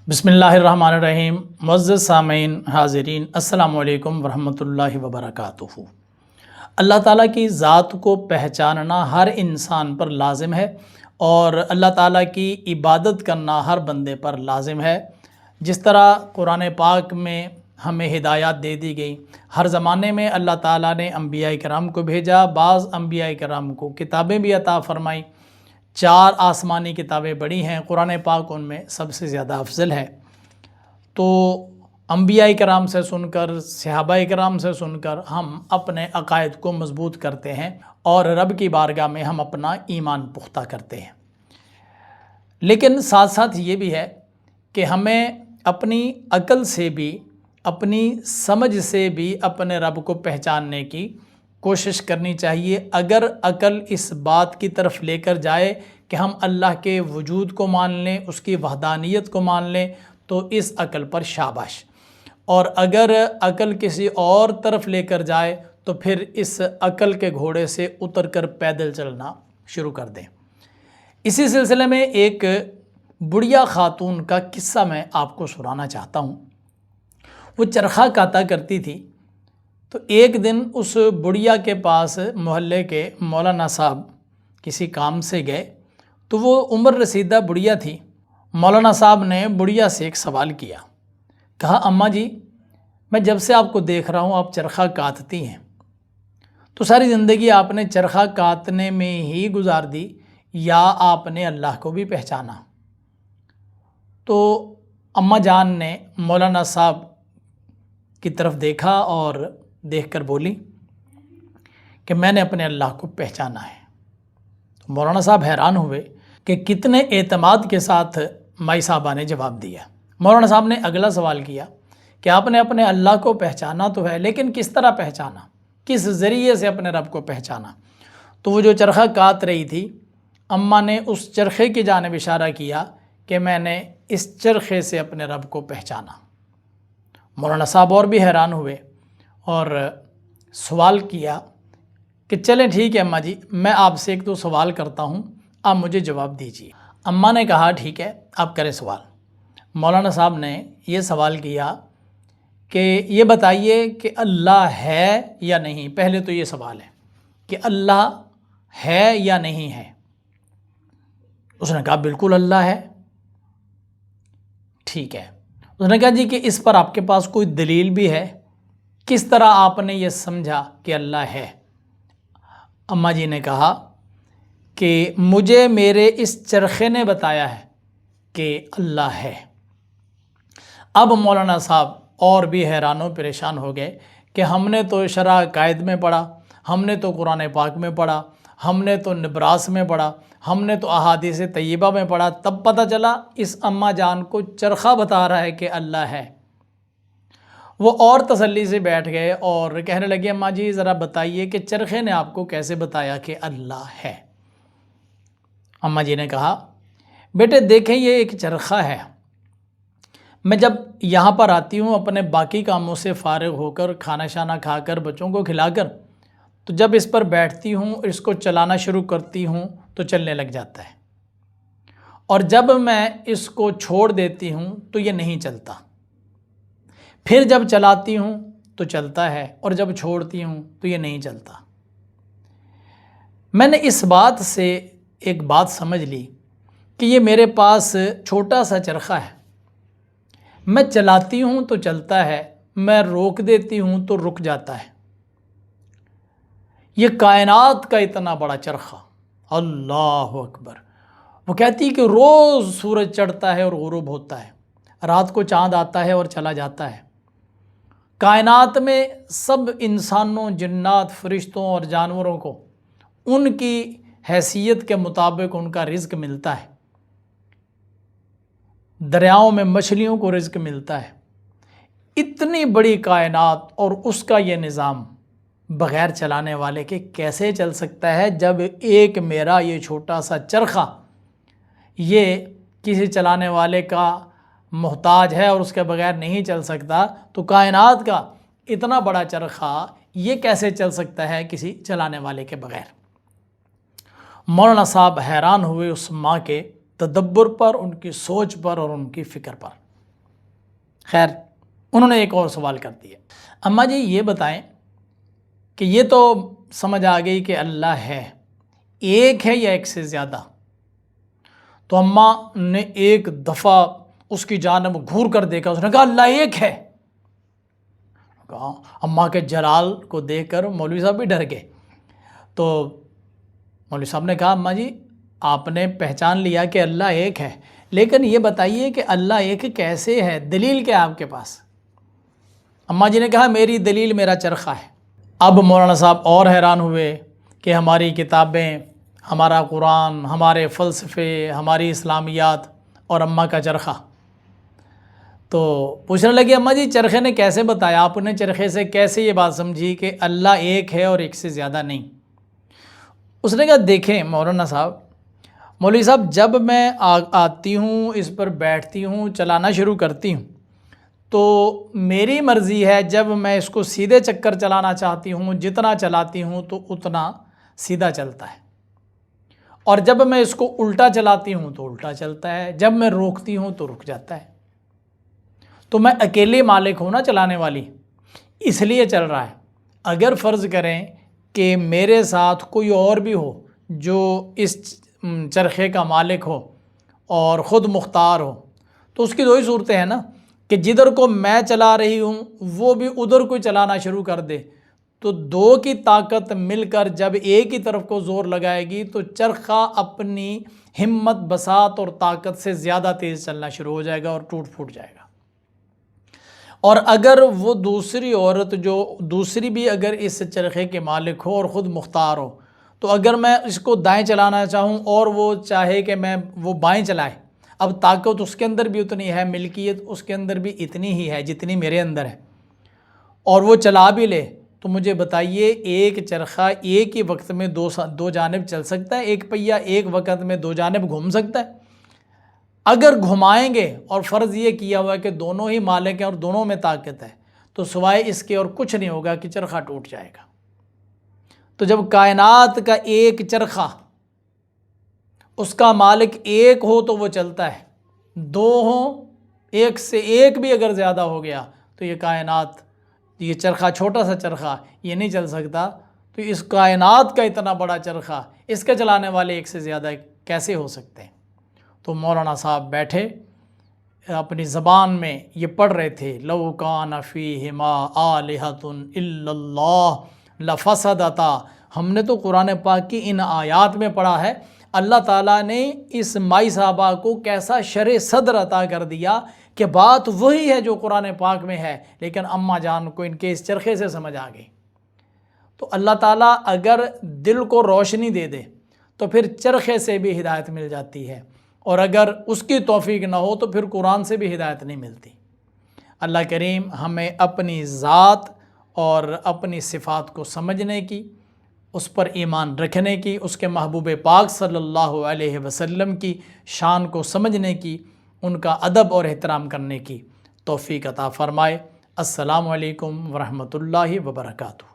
بسم اللہ الرحمن الرحیم۔ معزز سامعین حاضرین، السلام علیکم ورحمۃ اللہ وبرکاتہ۔ اللہ تعالیٰ کی ذات کو پہچاننا ہر انسان پر لازم ہے اور اللہ تعالیٰ کی عبادت کرنا ہر بندے پر لازم ہے۔ جس طرح قرآن پاک میں ہمیں ہدایات دے دی گئی، ہر زمانے میں اللہ تعالیٰ نے انبیاء کرام کو بھیجا، بعض انبیاء کرام کو کتابیں بھی عطا فرمائی۔ 4 آسمانی کتابیں بڑی ہیں، قرآن پاک ان میں سب سے زیادہ افضل ہے۔ تو انبیاء کرام سے سن کر، صحابہ کرام سے سن کر ہم اپنے عقائد کو مضبوط کرتے ہیں اور رب کی بارگاہ میں ہم اپنا ایمان پختہ کرتے ہیں۔ لیکن ساتھ ساتھ یہ بھی ہے کہ ہمیں اپنی عقل سے بھی، اپنی سمجھ سے بھی اپنے رب کو پہچاننے کی کوشش کرنی چاہیے۔ اگر عقل اس بات کی طرف لے کر جائے کہ ہم اللہ کے وجود کو مان لیں، اس کی وحدانیت کو مان لیں، تو اس عقل پر شاباش، اور اگر عقل کسی اور طرف لے کر جائے تو پھر اس عقل کے گھوڑے سے اتر کر پیدل چلنا شروع کر دیں۔ اسی سلسلے میں ایک بڑھیا خاتون کا قصہ میں آپ کو سنانا چاہتا ہوں۔ وہ چرخہ کاتا کرتی تھی، تو ایک دن اس بڑھیا کے پاس محلے کے مولانا صاحب کسی کام سے گئے، تو وہ عمر رسیدہ بڑھیا تھی۔ مولانا صاحب نے بڑھیا سے ایک سوال کیا، کہا اماں جی، میں جب سے آپ کو دیکھ رہا ہوں آپ چرخہ کاتتی ہیں، تو ساری زندگی آپ نے چرخہ کاتنے میں ہی گزار دی یا آپ نے اللہ کو بھی پہچانا؟ تو اماں جان نے مولانا صاحب کی طرف دیکھا اور دیکھ کر بولی کہ میں نے اپنے اللہ کو پہچانا ہے۔ تو مولانا صاحب حیران ہوئے کہ کتنے اعتماد کے ساتھ مائی صاحبہ نے جواب دیا۔ مولانا صاحب نے اگلا سوال کیا کہ آپ نے اپنے اللہ کو پہچانا تو ہے، لیکن کس طرح پہچانا، کس ذریعے سے اپنے رب کو پہچانا؟ تو وہ جو چرخہ کات رہی تھی، اماں نے اس چرخے کی جانب اشارہ کیا کہ میں نے اس چرخے سے اپنے رب کو پہچانا۔ مولانا صاحب اور بھی حیران ہوئے اور سوال کیا کہ چلیں ٹھیک ہے اماں جی، میں آپ سے ایک دو سوال کرتا ہوں، آپ مجھے جواب دیجیے۔ اماں نے کہا ٹھیک ہے، آپ کریں سوال۔ مولانا صاحب نے یہ سوال کیا کہ یہ بتائیے کہ اللہ ہے یا نہیں؟ پہلے تو یہ سوال ہے کہ اللہ ہے یا نہیں ہے؟ اس نے کہا بالکل اللہ ہے۔ ٹھیک ہے، اس نے کہا جی کہ اس پر آپ کے پاس کوئی دلیل بھی ہے؟ کس طرح آپ نے یہ سمجھا کہ اللہ ہے؟ اماں جی نے کہا کہ مجھے میرے اس چرخے نے بتایا ہے کہ اللہ ہے۔ اب مولانا صاحب اور بھی حیران و پریشان ہو گئے کہ ہم نے تو شرح عقائد میں پڑھا، ہم نے تو قرآن پاک میں پڑھا، ہم نے تو نبراس میں پڑھا، ہم نے تو احادیث طیبہ میں پڑھا، تب پتہ چلا اس اماں جان کو چرخہ بتا رہا ہے کہ اللہ ہے۔ وہ اور تسلی سے بیٹھ گئے اور کہنے لگے اماں جی ذرا بتائیے کہ چرخے نے آپ کو کیسے بتایا کہ اللہ ہے؟ اماں جی نے کہا بیٹے دیکھیں یہ ایک چرخہ ہے، میں جب یہاں پر آتی ہوں اپنے باقی کاموں سے فارغ ہو کر، کھانا شانا کھا کر، بچوں کو کھلا کر، تو جب اس پر بیٹھتی ہوں، اس کو چلانا شروع کرتی ہوں تو چلنے لگ جاتا ہے، اور جب میں اس کو چھوڑ دیتی ہوں تو یہ نہیں چلتا، پھر جب چلاتی ہوں تو چلتا ہے، اور جب چھوڑتی ہوں تو یہ نہیں چلتا۔ میں نے اس بات سے ایک بات سمجھ لی کہ یہ میرے پاس چھوٹا سا چرخہ ہے، میں چلاتی ہوں تو چلتا ہے، میں روک دیتی ہوں تو رک جاتا ہے۔ یہ کائنات کا اتنا بڑا چرخہ، اللہ اکبر! وہ کہتی کہ روز سورج چڑھتا ہے اور غروب ہوتا ہے، رات کو چاند آتا ہے اور چلا جاتا ہے، کائنات میں سب انسانوں، جنات، فرشتوں اور جانوروں کو ان کی حیثیت کے مطابق ان کا رزق ملتا ہے، دریاؤں میں مچھلیوں کو رزق ملتا ہے۔ اتنی بڑی کائنات اور اس کا یہ نظام بغیر چلانے والے کے کیسے چل سکتا ہے؟ جب ایک میرا یہ چھوٹا سا چرخہ یہ کسی چلانے والے کا محتاج ہے اور اس کے بغیر نہیں چل سکتا، تو کائنات کا اتنا بڑا چرخہ یہ کیسے چل سکتا ہے کسی چلانے والے کے بغیر؟ مولانا صاحب حیران ہوئے اس ماں کے تدبر پر، ان کی سوچ پر اور ان کی فکر پر۔ خیر انہوں نے ایک اور سوال کر دیا، اماں جی یہ بتائیں کہ یہ تو سمجھ آ گئی کہ اللہ ہے، ایک ہے یا ایک سے زیادہ؟ تو اماں نے ایک دفعہ اس کی جانب گھور کر دیکھا، اس نے کہا اللہ ایک ہے۔ کہا اماں کے جلال کو دیکھ کر مولوی صاحب بھی ڈر گئے۔ تو مولوی صاحب نے کہا اماں جی آپ نے پہچان لیا کہ اللہ ایک ہے، لیکن یہ بتائیے کہ اللہ ایک کیسے ہے، دلیل کیا آپ کے پاس؟ اماں جی نے کہا میری دلیل میرا چرخہ ہے۔ اب مولانا صاحب اور حیران ہوئے کہ ہماری کتابیں، ہمارا قرآن، ہمارے فلسفے، ہماری اسلامیات اور اماں کا چرخہ۔ تو پوچھنے لگے اماں جی چرخے نے کیسے بتایا، آپ نے چرخے سے کیسے یہ بات سمجھی کہ اللہ ایک ہے اور ایک سے زیادہ نہیں؟ اس نے کہا دیکھیں مولانا صاحب، مولوی صاحب جب میں آتی ہوں، اس پر بیٹھتی ہوں، چلانا شروع کرتی ہوں تو میری مرضی ہے، جب میں اس کو سیدھے چکر چلانا چاہتی ہوں جتنا چلاتی ہوں تو اتنا سیدھا چلتا ہے، اور جب میں اس کو الٹا چلاتی ہوں تو الٹا چلتا ہے، جب میں روکتی ہوں تو رک جاتا ہے۔ تو میں اکیلے مالک ہوں نا چلانے والی، اس لیے چل رہا ہے۔ اگر فرض کریں کہ میرے ساتھ کوئی اور بھی ہو جو اس چرخے کا مالک ہو اور خود مختار ہو، تو اس کی دو ہی صورتیں ہیں نا، کہ جدھر کو میں چلا رہی ہوں وہ بھی ادھر کو چلانا شروع کر دے، تو دو کی طاقت مل کر جب ایک ہی طرف کو زور لگائے گی تو چرخہ اپنی ہمت، بساط اور طاقت سے زیادہ تیز چلنا شروع ہو جائے گا اور ٹوٹ پھوٹ جائے گا۔ اور اگر وہ دوسری عورت جو دوسری بھی اگر اس چرخے کے مالک ہو اور خود مختار ہو، تو اگر میں اس کو دائیں چلانا چاہوں اور وہ چاہے کہ وہ بائیں چلائے، اب طاقت اس کے اندر بھی اتنی ہے، ملکیت اس کے اندر بھی اتنی ہی ہے جتنی میرے اندر ہے، اور وہ چلا بھی لے، تو مجھے بتائیے ایک چرخہ ایک ہی وقت میں دو جانب چل سکتا ہے؟ ایک پہیہ ایک وقت میں دو جانب گھوم سکتا ہے؟ اگر گھمائیں گے اور فرض یہ کیا ہوا ہے کہ دونوں ہی مالک ہیں اور دونوں میں طاقت ہے، تو سوائے اس کے اور کچھ نہیں ہوگا کہ چرخہ ٹوٹ جائے گا۔ تو جب کائنات کا ایک چرخہ، اس کا مالک ایک ہو تو وہ چلتا ہے، دو ہوں، ایک سے ایک بھی اگر زیادہ ہو گیا تو یہ کائنات، یہ چرخہ چھوٹا سا چرخہ یہ نہیں چل سکتا، تو اس کائنات کا اتنا بڑا چرخہ، اس کے چلانے والے ایک سے زیادہ کیسے ہو سکتے ہیں؟ تو مولانا صاحب بیٹھے اپنی زبان میں یہ پڑھ رہے تھے، لو کان فیہما آلہۃ الا اللہ لفسدتا۔ ہم نے تو قرآن پاک کی ان آیات میں پڑھا ہے اللہ تعالیٰ نے اس مائی صاحبہ کو کیسا شرح صدر عطا کر دیا کہ بات وہی ہے جو قرآن پاک میں ہے، لیکن اماں جان کو ان کے اس چرخے سے سمجھ آ گئی۔ تو اللہ تعالیٰ اگر دل کو روشنی دے دے تو پھر چرخے سے بھی ہدایت مل جاتی ہے، اور اگر اس کی توفیق نہ ہو تو پھر قرآن سے بھی ہدایت نہیں ملتی۔ اللہ کریم ہمیں اپنی ذات اور اپنی صفات کو سمجھنے کی، اس پر ایمان رکھنے کی، اس کے محبوب پاک صلی اللہ علیہ وسلم کی شان کو سمجھنے کی، ان کا ادب اور احترام کرنے کی توفیق عطا فرمائے۔ السلام علیکم ورحمۃ اللہ وبرکاتہ۔